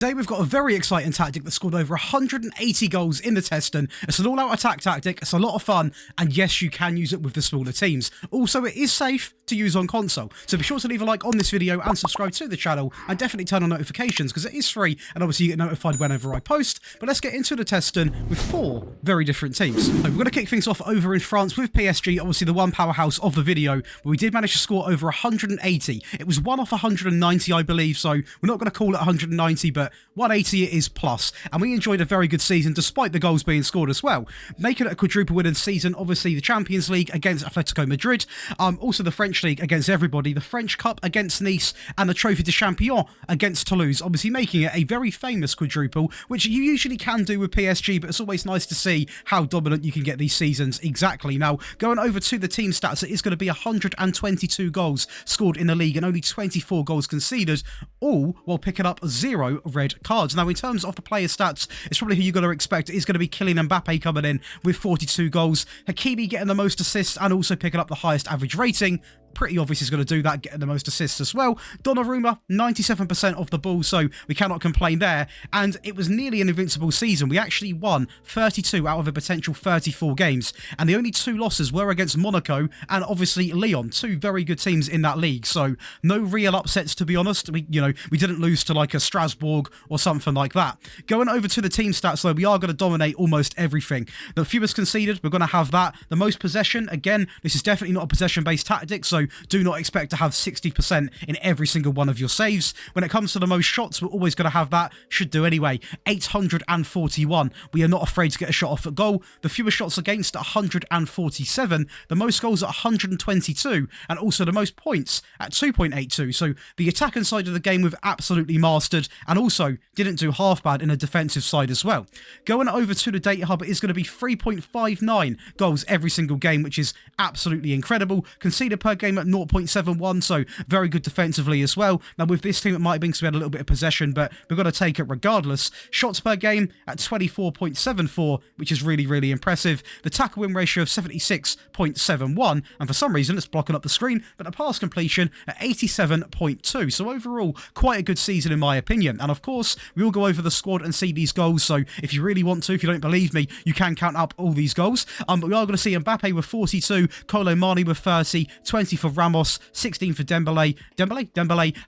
Today we've got a very exciting tactic that scored over 180 goals in the testing. It's an all-out attack tactic, it's a lot of fun, and yes, you can use it with the smaller teams. Also, it is safe to use on console, so be sure to leave a like on this video and subscribe to the channel, and definitely turn on notifications because it is free, and obviously you get notified whenever I post. But let's get into the testing with 4 very different teams. So we're going to kick things off over in France with PSG, obviously the one powerhouse of the video, where we did manage to score over 180. It was 1 off 190, I believe, so we're not going to call it 190, but 180 it is plus, and we enjoyed a very good season despite the goals being scored as well, making it a quadruple winning season. Obviously the Champions League against Atletico Madrid, also the French League against everybody, the French Cup against Nice, and the Trophy de Champion against Toulouse, obviously making it a very famous quadruple, which you usually can do with PSG, but it's always nice to see how dominant you can get these seasons. Exactly. Now, going over to the team stats, it is going to be 122 goals scored in the league and only 24 goals conceded, all while picking up 0 red cards. Now, in terms of the player stats, it's probably who you're going to expect. It is going to be Kylian Mbappe coming in with 42 goals, Hakimi getting the most assists and also picking up the highest average rating. Pretty obvious he's going to do that, getting the most assists as well. Donnarumma, 97% of the ball, so we cannot complain there. And it was nearly an invincible season. We actually won 32 out of a potential 34 games. And the only 2 losses were against Monaco and obviously Lyon, 2 very good teams in that league. So no real upsets, to be honest. We didn't lose to like a Strasbourg or something like that. Going over to the team stats, though, we are going to dominate almost everything. The fewest conceded, we're going to have that. The most possession, again, this is definitely not a possession-based tactic, so do not expect to have 60% in every single one of your saves. When it comes to the most shots, we're always going to have that. Should do anyway. 841. We are not afraid to get a shot off at goal. The fewest shots against, 147. The most goals at 122. And also the most points at 2.82. So the attacking side of the game we've absolutely mastered, and also didn't do half bad in the defensive side as well. Going over to the data hub, it is going to be 3.59 goals every single game, which is absolutely incredible. Conceded per game at 0.71, so very good defensively as well. Now with this team it might have been because we had a little bit of possession, but we've got to take it regardless. Shots per game at 24.74, which is really, really impressive. The tackle win ratio of 76.71, and for some reason it's blocking up the screen, but the pass completion at 87.2. So overall, quite a good season in my opinion. And of course, we will go over the squad and see these goals, so if you really want to, if you don't believe me, you can count up all these goals. But we are going to see Mbappe with 42, Kolo Muani with 30, 20 for Ramos, 16 for Dembele,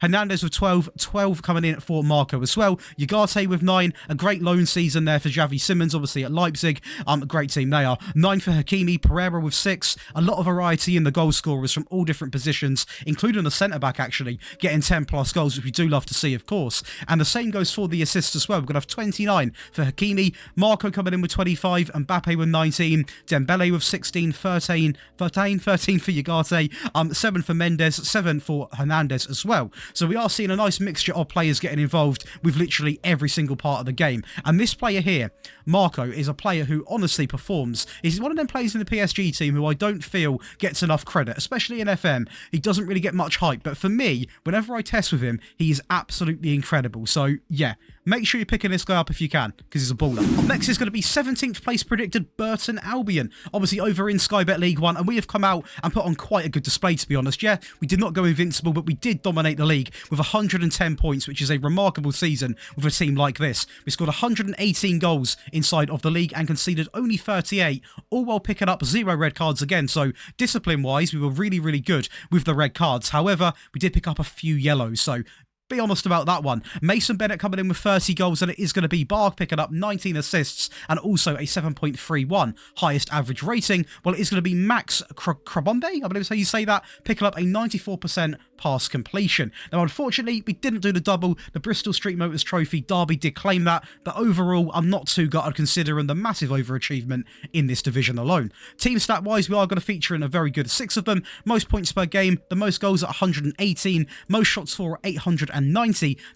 Hernandez with 12 coming in for Marco as well, Ugarte with 9, a great loan season there for Xavi Simons, obviously at Leipzig, a great team they are, 9 for Hakimi, Pereira with 6, a lot of variety in the goal scorers from all different positions, including the centre-back actually, getting 10 plus goals, which we do love to see of course, and the same goes for the assists as well. We're going to have 29 for Hakimi, Marco coming in with 25, Mbappe with 19, Dembele with 16, 13 for Ugarte, 7 for Mendes, 7 for Hernandez as well. So we are seeing a nice mixture of players getting involved with literally every single part of the game. And this player here, Marco, is a player who honestly performs. He's one of them players in the PSG team who I don't feel gets enough credit, especially in FM. He doesn't really get much hype, but for me, whenever I test with him, he is absolutely incredible. So yeah, make sure you're picking this guy up if you can, because he's a baller. Up next is going to be 17th place predicted Burton Albion, obviously over in Sky Bet League 1, and we have come out and put on quite a good display, to be honest. Yeah, we did not go invincible, but we did dominate the league with 110 points, which is a remarkable season with a team like this. We scored 118 goals inside of the league and conceded only 38, all while picking up 0 red cards again. So discipline-wise, we were really, really good with the red cards. However, we did pick up a few yellows, so be honest about that one. Mason Bennett coming in with 30 goals, and it is going to be Bark picking up 19 assists and also a 7.31 highest average rating. Well, it is going to be Max Krabonde, I believe is how you say that, picking up a 94% pass completion. Now, unfortunately, we didn't do the double. The Bristol Street Motors Trophy, Derby did claim that, but overall, I'm not too gutted considering the massive overachievement in this division alone. Team stat-wise, we are going to feature in a very good 6 of them. Most points per game, the most goals at 118, most shots for 890,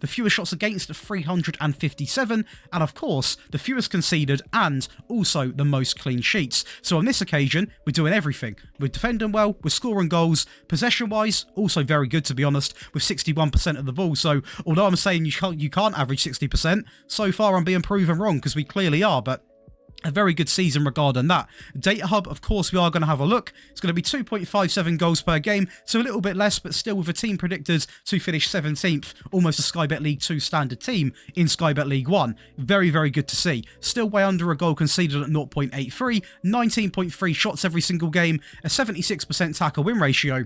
the fewest shots against 357, and of course, the fewest conceded and also the most clean sheets. So on this occasion, we're doing everything. We're defending well, we're scoring goals, possession-wise, also very good to be honest, with 61% of the ball. So although I'm saying you can't average 60%, so far I'm being proven wrong because we clearly are, but a very good season regarding that. Data Hub, of course, we are going to have a look. It's going to be 2.57 goals per game, so a little bit less, but still with a team predicted to finish 17th, almost a Sky Bet League 2 standard team in Sky Bet League 1. Very, very good to see. Still way under a goal conceded at 0.83, 19.3 shots every single game, a 76% tackle win ratio,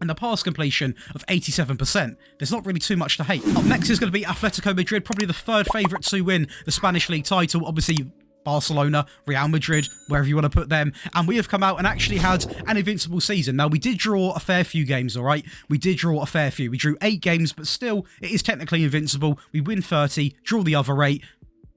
and a pass completion of 87%. There's not really too much to hate. Up next is going to be Atletico Madrid, probably the third favourite to win the Spanish League title. Obviously, Barcelona, Real Madrid, wherever you want to put them. And we have come out and actually had an invincible season. Now, we did draw a fair few games, all right? We did draw a fair few. We drew 8 games, but still, it is technically invincible. We win 30, draw the other 8.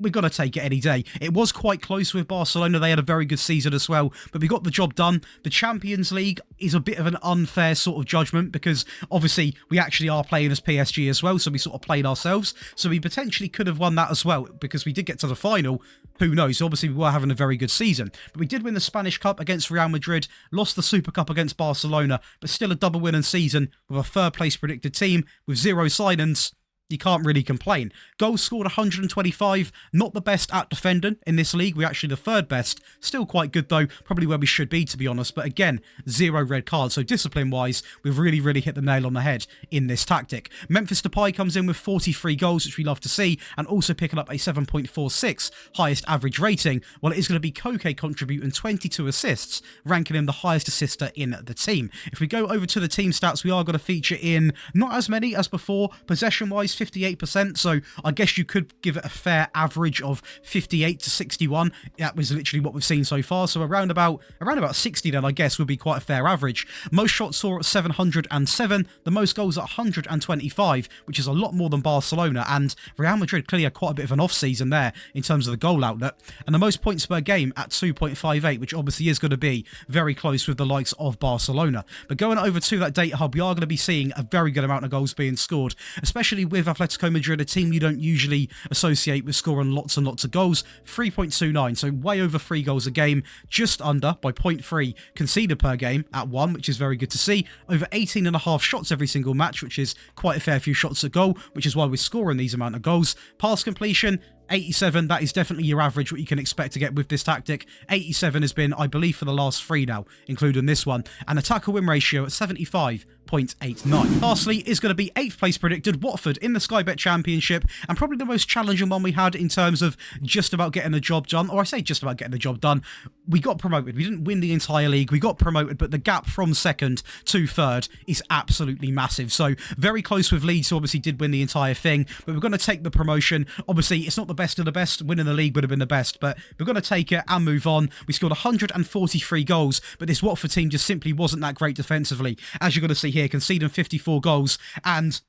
We've got to take it any day. It was quite close with Barcelona. They had a very good season as well, but we got the job done. The Champions League is a bit of an unfair sort of judgment because obviously we actually are playing as PSG as well, so we sort of played ourselves. So we potentially could have won that as well because we did get to the final. Who knows? Obviously, we were having a very good season. But we did win the Spanish Cup against Real Madrid, lost the Super Cup against Barcelona, but still a double winning season with a third place predicted team with 0 signings. You can't really complain. Goals scored 125, not the best at defending in this league. We're actually the third best. Still quite good though, probably where we should be to be honest. But again, 0 red cards. So discipline-wise, we've really, really hit the nail on the head in this tactic. Memphis Depay comes in with 43 goals, which we love to see, and also picking up a 7.46 highest average rating, while it is going to be Koke contributing 22 assists, ranking him the highest assister in the team. If we go over to the team stats, we are going to feature in not as many as before. Possession-wise, 58%, so I guess you could give it a fair average of 58 to 61. That was literally what we've seen so far, so around about 60 then I guess would be quite a fair average. Most shots saw at 707, the most goals at 125, which is a lot more than Barcelona, and Real Madrid clearly had quite a bit of an off-season there in terms of the goal outlet, and the most points per game at 2.58, which obviously is going to be very close with the likes of Barcelona. But going over to that data hub, we are going to be seeing a very good amount of goals being scored, especially with Atletico Madrid, a team you don't usually associate with scoring lots and lots of goals. 3.29, so way over 3 goals a game, just under by 0.3 conceded per game at 1, which is very good to see. Over 18.5 shots every single match, which is quite a fair few shots at goal, which is why we're scoring these amount of goals. Pass completion, 87, that is definitely your average, what you can expect to get with this tactic. 87 has been, I believe, for the last 3 now, including this one. And a tackle win ratio at 75.89. Lastly is going to be 8th place predicted, Watford in the Sky Bet Championship, and probably the most challenging one we had in terms of just about getting the job done. Or I say just about getting the job done. We got promoted. We didn't win the entire league. We got promoted, but the gap from 2nd to 3rd is absolutely massive. So very close with Leeds, who obviously did win the entire thing, but we're going to take the promotion. Obviously, it's not the best of the best. Winning the league would have been the best, but we're going to take it and move on. We scored 143 goals, but this Watford team just simply wasn't that great defensively. As you're going to see here, conceding 54 goals, and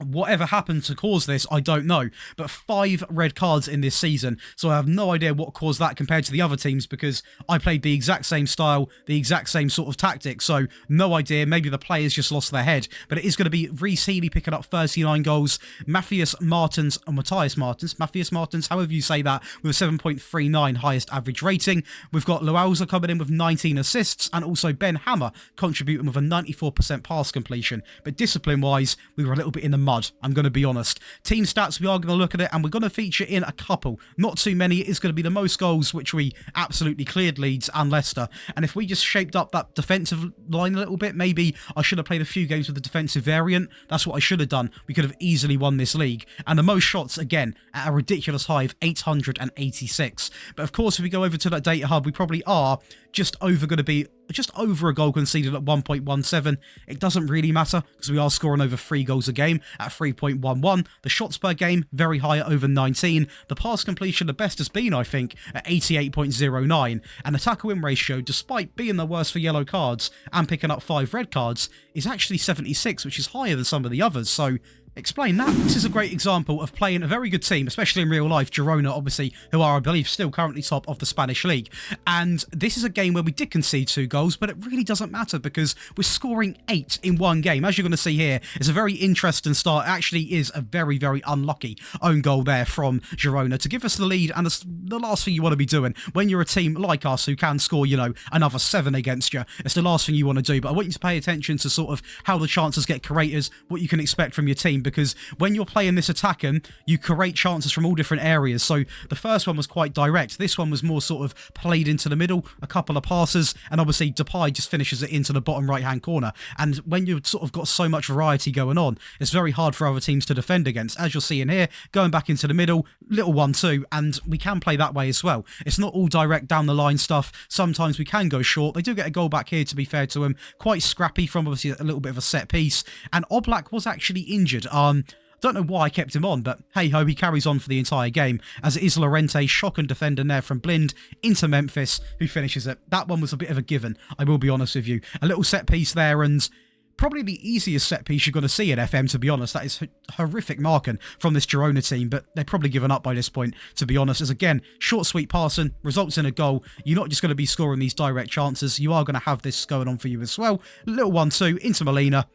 whatever happened to cause this, I don't know. But 5 red cards in this season. So I have no idea what caused that compared to the other teams because I played the exact same style, the exact same sort of tactic. So no idea. Maybe the players just lost their head. But it is going to be Reece Healey picking up 39 goals. Matthias Martins, however you say that, with a 7.39 highest average rating. We've got Loauza coming in with 19 assists and also Ben Hammer contributing with a 94% pass completion. But discipline-wise, we were a little bit in the mud, I'm going to be honest. Team stats, we are going to look at it and we're going to feature in a couple. Not too many. It's going to be the most goals, which we absolutely cleared Leeds and Leicester. And if we just shaped up that defensive line a little bit, maybe I should have played a few games with the defensive variant. That's what I should have done. We could have easily won this league. And the most shots, again, at a ridiculous high of 886. But of course, if we go over to that data hub, we probably are just over a goal conceded at 1.17. It doesn't really matter because we are scoring over 3 goals a game at 3.11. The shots per game, very high at over 19. The pass completion, the best has been, I think, at 88.09. And the tackle win ratio, despite being the worst for yellow cards and picking up 5 red cards, is actually 76, which is higher than some of the others. So explain that. This is a great example of playing a very good team, especially in real life. Girona, obviously, who are, I believe, still currently top of the Spanish league. And this is a game where we did concede 2 goals, but it really doesn't matter because we're scoring 8 in one game. As you're going to see here, it's a very interesting start. It actually is a very, very unlucky own goal there from Girona to give us the lead. And the last thing you want to be doing when you're a team like us who can score, you know, another 7 against you. It's the last thing you want to do. But I want you to pay attention to sort of how the chances get created, what you can expect from your team, because when you're playing this attacking, you create chances from all different areas. So the first one was quite direct. This one was more sort of played into the middle, a couple of passes, and obviously Depay just finishes it into the bottom right-hand corner. And when you've sort of got so much variety going on, it's very hard for other teams to defend against. As you'll see in here, going back into the middle, little 1-2, and we can play that way as well. It's not all direct down the line stuff. Sometimes we can go short. They do get a goal back here, to be fair to him. Quite scrappy from obviously a little bit of a set piece. And Oblak was actually injured. Don't know why I kept him on, but hey-ho, he carries on for the entire game, as it is Llorente, shocking defender there from Blind into Memphis, who finishes it. That one was a bit of a given, I will be honest with you. A little set piece there, and probably the easiest set piece you're going to see in FM, to be honest. That is horrific marking from this Girona team, but they're probably given up by this point, to be honest. As again, short, sweet passing results in a goal. You're not just going to be scoring these direct chances. You are going to have this going on for you as well. Little 1-2 into Molina.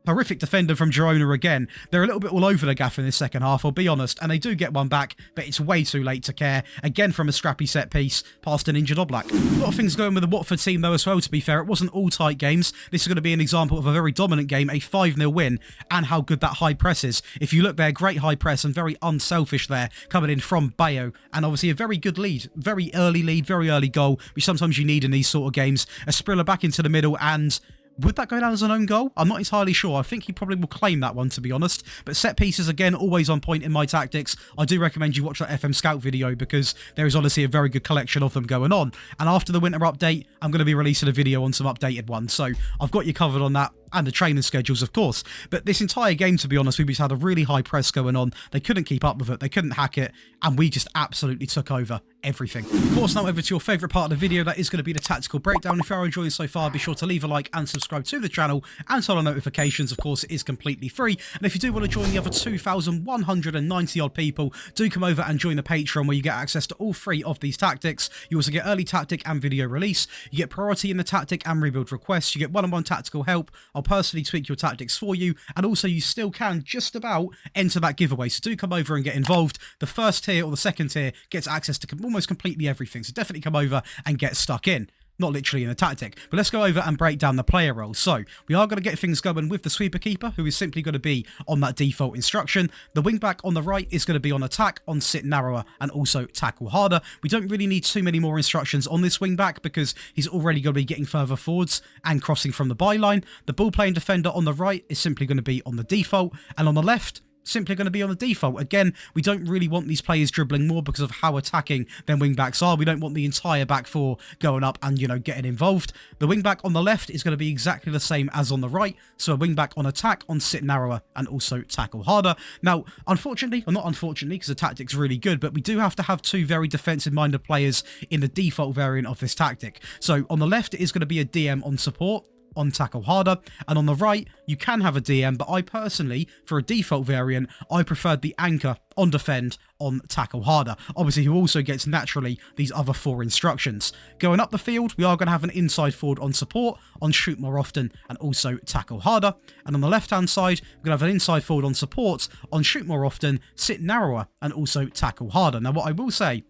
Horrific defender from Girona again. They're a little bit all over the gaff in this second half, I'll be honest, and they do get one back, but it's way too late to care. Again from a scrappy set piece, past an injured Oblak. A lot of things going with the Watford team though as well, to be fair. It wasn't all tight games. This is going to be an example of a very dominant game, a 5-0 win, and how good that high press is. If you look there, great high press and very unselfish there, coming in from Bayo, and obviously a very good lead. Very early goal, which sometimes you need in these sort of games. A Sprilla back into the middle, and would that go down as an own goal? I'm not entirely sure. I think he probably will claim that one, to be honest. But set pieces, again, always on point in my tactics. I do recommend you watch that FM Scout video because there is honestly a very good collection of them going on. And after the winter update, I'm going to be releasing a video on some updated ones. So I've got you covered on that. And the training schedules, of course. But this entire game, to be honest, we just had a really high press going on. They couldn't keep up with it. They couldn't hack it. And we just absolutely took over everything. Of course, now over to your favourite part of the video. That is going to be the tactical breakdown. If you are enjoying so far, be sure to leave a like and subscribe to the channel and turn on notifications. Of course, it is completely free. And if you do want to join the other 2,190 odd people, do come over and join the Patreon, where you get access to all 3 of these tactics. You also get early tactic and video release. You get priority in the tactic and rebuild requests. You get one-on-one tactical help. I'll personally tweak your tactics for you, and also you still can just about enter that giveaway, so do come over and get involved. The first tier or the second tier gets access to almost completely everything, so definitely come over and get stuck in. Not literally in the tactic, but let's go over and break down the player roles. So we are going to get things going with the sweeper keeper, who is simply going to be on that default instruction. The wing back on the right is going to be on attack, on sit narrower, and also tackle harder. We don't really need too many more instructions on this wing back because he's already going to be getting further forwards and crossing from the byline. The ball playing defender on the right is simply going to be on the default, and on the left, simply going to be on the default. Again, we don't really want these players dribbling more because of how attacking their wing-backs are. We don't want the entire back four going up and, you know, getting involved. The wing-back on the left is going to be exactly the same as on the right. So a wing-back on attack, on sit narrower, and also tackle harder. Now, unfortunately, or not unfortunately, because the tactic's really good, but we do have to have 2 very defensive-minded players in the default variant of this tactic. So on the left, it is going to be a DM on support, on tackle harder, and on the right you can have a DM, but I personally, for a default variant, I preferred the anchor on defend, on tackle harder. Obviously, who also gets naturally these other 4 instructions. Going up the field, we are going to have an inside forward on support, on shoot more often, and also tackle harder. And on the left hand side, we're going to have an inside forward on support, on shoot more often, sit narrower, and also tackle harder. Now, what I will say,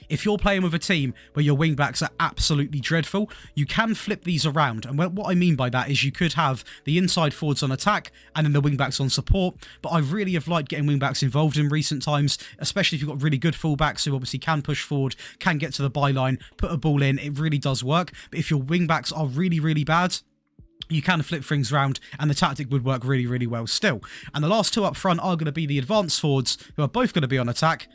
if you're playing with a team where your wing-backs are absolutely dreadful, you can flip these around. And what I mean by that is you could have the inside forwards on attack and then the wing-backs on support. But I really have liked getting wing-backs involved in recent times, especially if you've got really good full-backs who obviously can push forward, can get to the byline, put a ball in. It really does work. But if your wing-backs are really, really bad, you can flip things around and the tactic would work really, really well still. And the last 2 up front are going to be the advanced forwards, who are both going to be on attack,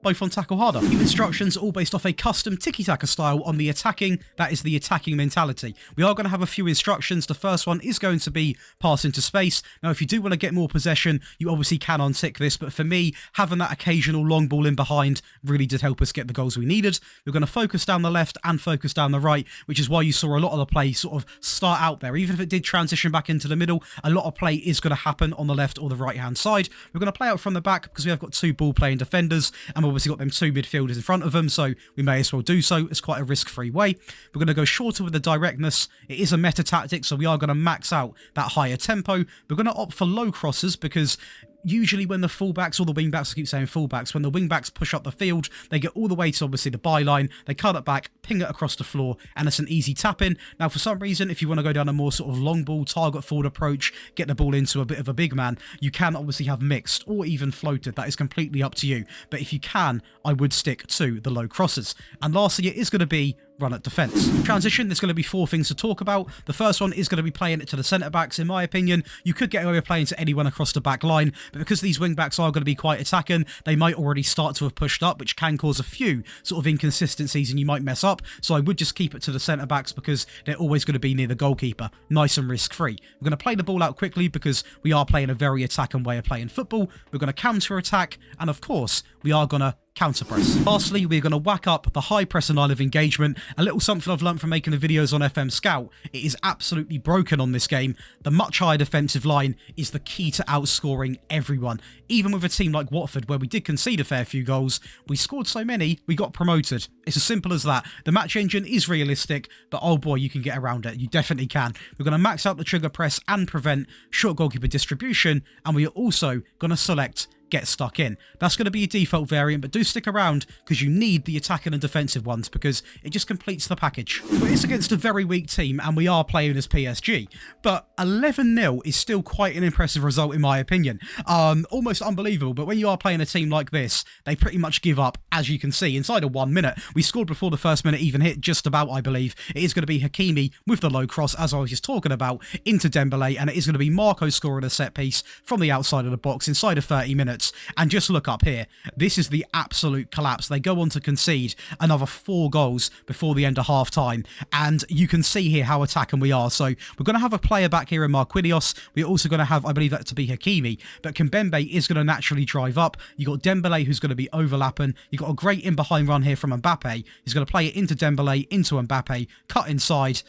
both on tackle harder. New instructions all based off a custom tiki-taka style on the attacking, that is the attacking mentality. We are going to have a few instructions. The first one is going to be pass into space. Now, if you do want to get more possession, you obviously can untick this, but for me, having that occasional long ball in behind really did help us get the goals we needed. We're going to focus down the left and focus down the right, which is why you saw a lot of the play sort of start out there. Even if it did transition back into the middle, a lot of play is going to happen on the left or the right-hand side. We're going to play out from the back because we have got 2 ball-playing defenders, and we've obviously got them 2 midfielders in front of them, so we may as well do so. It's quite a risk-free way. We're going to go shorter with the directness. It is a meta tactic, so we are going to max out that higher tempo. We're going to opt for low crosses because usually when the fullbacks or the wingbacks, I keep saying fullbacks, when the wingbacks push up the field, they get all the way to obviously the byline, they cut it back, ping it across the floor, and it's an easy tap in. Now, for some reason, if you want to go down a more sort of long ball, target forward approach, get the ball into a bit of a big man, you can obviously have mixed or even floated. That is completely up to you. But if you can, I would stick to the low crosses. And lastly, it is going to be run at defence. Transition, there's going to be 4 things to talk about. The first one is going to be playing it to the centre-backs. In my opinion, you could get away with playing to anyone across the back line, but because these wing-backs are going to be quite attacking, they might already start to have pushed up, which can cause a few sort of inconsistencies and you might mess up. So I would just keep it to the centre-backs because they're always going to be near the goalkeeper. Nice and risk-free. We're going to play the ball out quickly because we are playing a very attacking way of playing football. We're going to counter-attack, and of course, we are going to counter press. Lastly, we're going to whack up the high press and line of engagement. A little something I've learned from making the videos on FM Scout. It is absolutely broken on this game. The much higher defensive line is the key to outscoring everyone. Even with a team like Watford, where we did concede a fair few goals, we scored so many, we got promoted. It's as simple as that. The match engine is realistic, but oh boy, you can get around it. You definitely can. We're going to max out the trigger press and prevent short goalkeeper distribution, and we are also going to select get stuck in. That's going to be a default variant, but do stick around because you need the attacking and defensive ones because it just completes the package. But it's against a very weak team and we are playing as PSG, but 11-0 is still quite an impressive result in my opinion. Almost unbelievable, but when you are playing a team like this, they pretty much give up, as you can see, inside of 1 minute. We scored before the first minute even hit, just about, I believe. It is going to be Hakimi with the low cross, as I was just talking about, into Dembele, and it is going to be Marco scoring a set piece from the outside of the box inside of 30 minutes. And just look up here. This is the absolute collapse. They go on to concede another 4 goals before the end of half-time. And you can see here how attacking we are. So we're going to have a player back here in Marquinhos. We're also going to have, I believe that to be Hakimi. But Kimpembe is going to naturally drive up. You got Dembele who's going to be overlapping. You got a great in-behind run here from Mbappe. He's going to play it into Dembele, into Mbappe, cut inside.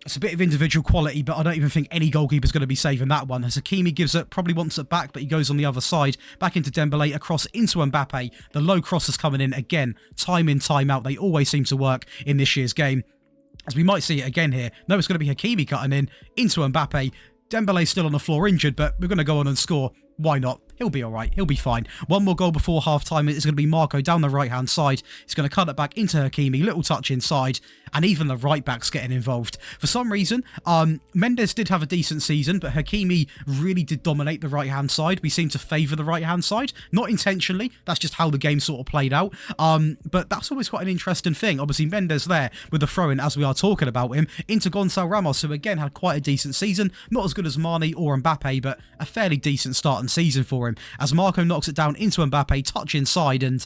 It's a bit of individual quality, but I don't even think any goalkeeper's going to be saving that one. As Hakimi gives it, probably wants it back, but he goes on the other side, back into Dembele, across into Mbappe. The low cross is coming in again, time in, time out. They always seem to work in this year's game. As we might see it again here. No, it's going to be Hakimi cutting in, into Mbappe. Dembele's still on the floor injured, but we're going to go on and score. Why not? He'll be all right. He'll be fine. One more goal before half-time. It's going to be Marco down the right-hand side. He's going to cut it back into Hakimi. Little touch inside. And even the right-back's getting involved. For some reason, Mendes did have a decent season, but Hakimi really did dominate the right-hand side. We seem to favour the right-hand side. Not intentionally. That's just how the game sort of played out. But that's always quite an interesting thing. Obviously, Mendes there with the throw-in, as we are talking about him, into Gonçalo Ramos, who again had quite a decent season. Not as good as Mane or Mbappe, but a fairly decent starting season for him. As Marco knocks it down into Mbappe, touch inside, and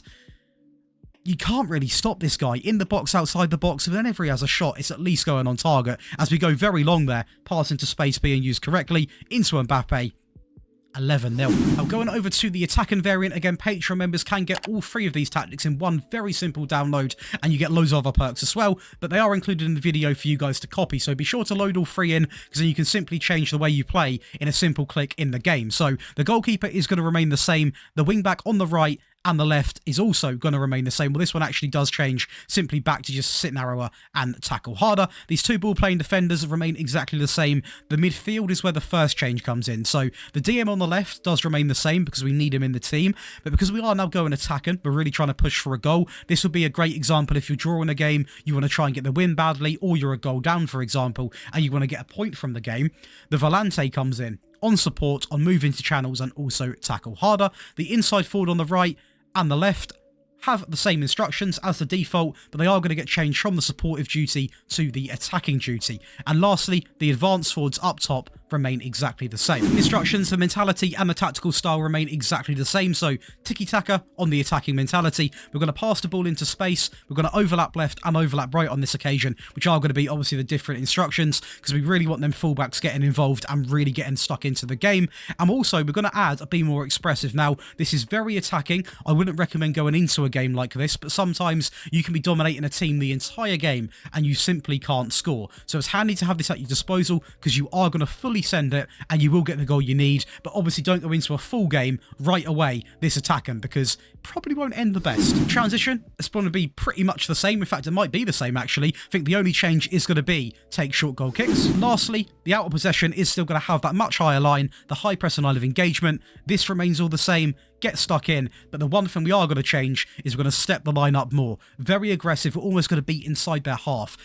you can't really stop this guy in the box, outside the box. Whenever he has a shot, it's at least going on target. As we go very long there, pass into space being used correctly, into Mbappe. 11-0. Now going over to the attacking variant, again, Patreon members can get all 3 of these tactics in one very simple download, and you get loads of other perks as well, but they are included in the video for you guys to copy, so be sure to load all 3 in, because then you can simply change the way you play in a simple click in the game. So the goalkeeper is going to remain the same, the wingback on the right and the left is also going to remain the same. Well, this one actually does change simply back to just sit narrower and tackle harder. These 2 ball-playing defenders remain exactly the same. The midfield is where the first change comes in. So the DM on the left does remain the same because we need him in the team. But because we are now going attacking, we're really trying to push for a goal. This would be a great example if you're drawing a game, you want to try and get the win badly, or you're a goal down, for example, and you want to get a point from the game. The Volante comes in on support, on move into channels, and also tackle harder. The inside forward on the right and the left have the same instructions as the default, but they are going to get changed from the supportive duty to the attacking duty. And lastly, the advanced forwards up top remain exactly the same. The instructions, the mentality and the tactical style remain exactly the same. So tiki-taka on the attacking mentality. We're going to pass the ball into space. We're going to overlap left and overlap right on this occasion, which are going to be obviously the different instructions because we really want them fullbacks getting involved and really getting stuck into the game. And also we're going to add a be more expressive. Now, this is very attacking. I wouldn't recommend going into a game like this, but sometimes you can be dominating a team the entire game and you simply can't score. So it's handy to have this at your disposal because you are going to fully fully send it and you will get the goal you need, but obviously don't go into a full game right away this attacking because it probably won't end the best. Transition, it's going to be pretty much the same. In fact, it might be the same actually. I think the only change is going to be take short goal kicks. Lastly, the out of possession is still going to have that much higher line, the high press and line of engagement. This remains all the same. Get stuck in, but the one thing we are going to change is we're going to step the line up more. Very aggressive. We're almost going to be inside their half.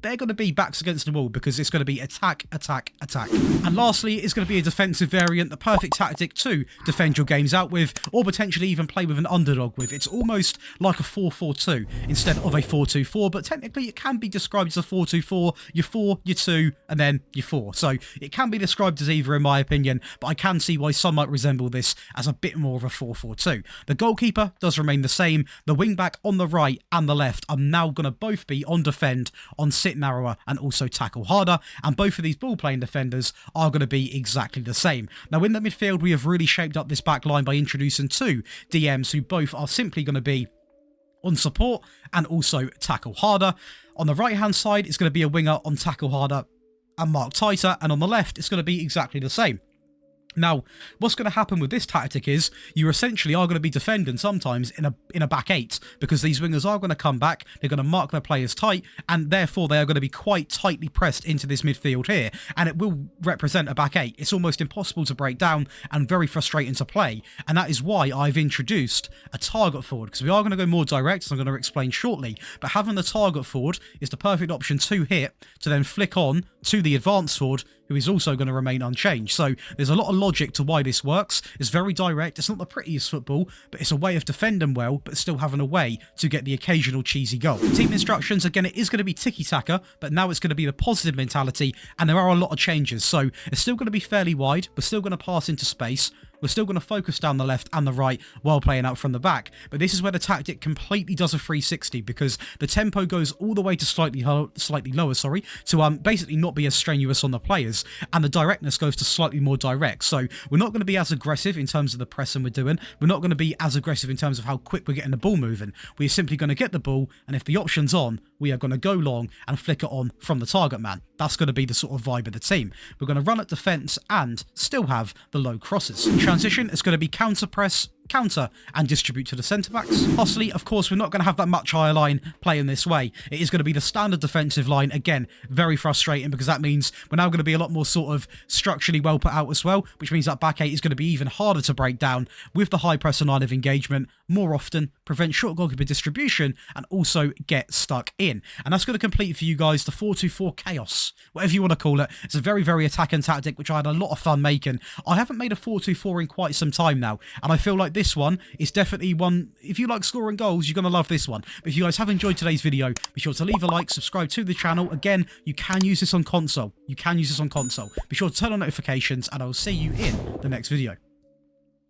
They're going to be backs against the wall because it's going to be attack, attack, attack. And lastly, it's going to be a defensive variant, the perfect tactic to defend your games out with, or potentially even play with an underdog with. It's almost like a 4-4-2 instead of a 4-2-4, but technically it can be described as a 4-2-4. You're 4, you're 2, and then you're 4. So it can be described as either in my opinion, but I can see why some might resemble this as a bit more of a 4-4-2. The goalkeeper does remain the same. The wing back on the right and the left are now going to both be on defend, on sit narrower, and also tackle harder, and both of these ball playing defenders are going to be exactly the same. Now in the midfield we have really shaped up this back line by introducing 2 DMs who both are simply going to be on support and also tackle harder. On the right hand side it's going to be a winger on tackle harder and mark tighter, and on the left it's going to be exactly the same. Now, what's going to happen with this tactic is you essentially are going to be defending sometimes in a back 8 because these wingers are going to come back, they're going to mark their players tight, and therefore they are going to be quite tightly pressed into this midfield here, and it will represent a back 8. It's almost impossible to break down and very frustrating to play, and that is why I've introduced a target forward, because we are going to go more direct, as I'm going to explain shortly, but having the target forward is the perfect option to hit, to then flick on to the advanced forward, who is also going to remain unchanged. So there's a lot of logic to why this works. It's very direct. It's not the prettiest football, but it's a way of defending well, but still having a way to get the occasional cheesy goal. Team instructions, again, it is going to be tiki-taka, but now it's going to be the positive mentality, and there are a lot of changes. So it's still going to be fairly wide. We're still going to pass into space. We're still going to focus down the left and the right while playing out from the back. But this is where the tactic completely does a 360 because the tempo goes all the way to slightly lower, to basically not be as strenuous on the players. And the directness goes to slightly more direct. So we're not going to be as aggressive in terms of the pressing we're doing. We're not going to be as aggressive in terms of how quick we're getting the ball moving. We're simply going to get the ball, and if the option's on, we are going to go long and flick it on from the target man. That's going to be the sort of vibe of the team. We're going to run at defence and still have the low crosses. Transition is going to be counter press, counter, and distribute to the centre-backs. Lastly, of course, we're not going to have that much higher line playing this way. It is going to be the standard defensive line. Again, very frustrating because that means we're now going to be a lot more sort of structurally well put out as well, which means that back 8 is going to be even harder to break down with the high press and line of engagement more often, prevent short goalkeeper distribution, and also get stuck in. And that's going to complete for you guys the 4-2-4 chaos, whatever you want to call it. It's a very, very attacking tactic, which I had a lot of fun making. I haven't made a 4-2-4 in quite some time now, and I feel like this one is definitely one, if you like scoring goals, you're going to love this one. But if you guys have enjoyed today's video, be sure to leave a like, subscribe to the channel. Again, you can use this on console. Be sure to turn on notifications, and I will see you in the next video.